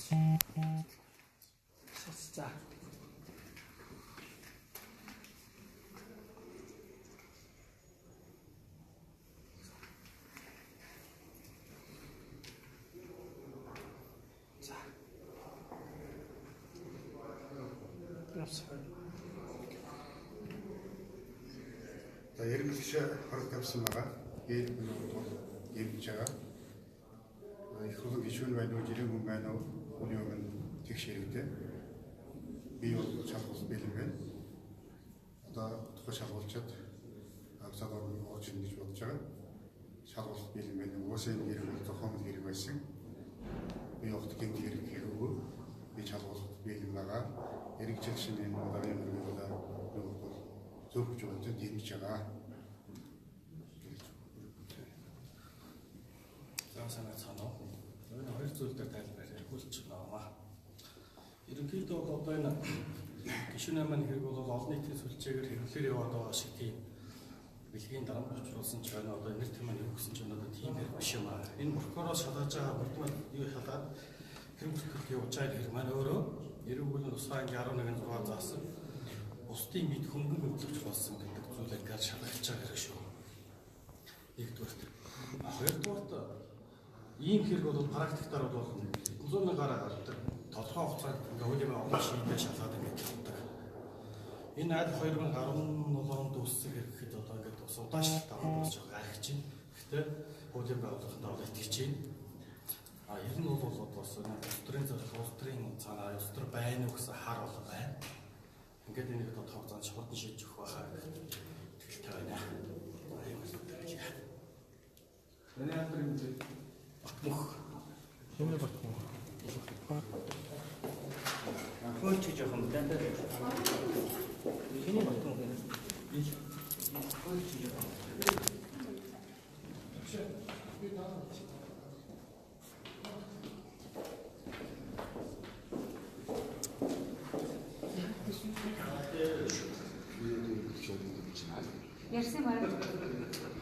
За. За ерөнхийдөө хорог тавьсан байгаа. Гээл бол гэмж байгаа. Их хурдан гишүүн байна уу, жирийн хүн байна уу? Үний өмнө тэгш хэрэгтэй. Би бол шалгуул бэлэн байна. Одоо тухай шалгуулчаад авцаад орж ирнэ гэж бодож байгаа. Шалгуул бэлэн байна. Уусаа энэ хэрэг бол зохион хэрэг байсан. Би огт гэмт хэрэг хэрэггүй. Би шалгуул бэлэн байгаа. Хэрэгжил шинэ энэ удаагийн мөргөлөө зөвхөж болж дэмжиж байгаа. Санаа. Энэ хоёр зүйл дээр тайлбараар хүлж байна. Ерөнхийдөө одоо энэ гишүүн маань хэрэг бол олон нийтийн сүлжээгээр хэрэглээр яваад байгаа шиг тийм бэлгийн дарамт учруулсан ч байна. Одоо нэр томьёо юу гэсэн ч одоо тийм хэрэг биш юм аа. Энэ прокуророос шалгаж байгаа бүрдмэл юу шалгаад хэрэг бүртгэл явуулж байгаа хэрэг маань өөрөө эрүүл тусгай ангийн 11-6 заасан бусдын мэд хөнгөн хөдлөж болсон гэдэг зүйлээр гал шалгаж байгаа хэрэг шүү. Нэгдүгээр. Хоёрдугаарт ийм хэрэг бол практикаар бол 100 гараа гардаг. Тодорхой хугацаанд ингээд юм олон шийдэл шалгаад ингээд явдаг. Энэ аль 2017 онд үссэн хэрэг гэхэд одоо ингээд бас удаашлалт аваад болж байгаа аргач чинь. Гэхдээ хуулийн байгууллагатаа бол итгэж байна. Ер нь бол бас ултрын зорилго, ултрын цаанаа ултар байна уу гэсэн хар бол байна. Ингээд энийг одоо тооцоолж хурдан шийдэж өгөх байхаа итгэлтэй байна. Эний алдрын мэдээ мөх Хэмнэ батмах. хөөч жоохон дандаа. Эний батмах юм. Хөөч жоохон. Ярьсан баг.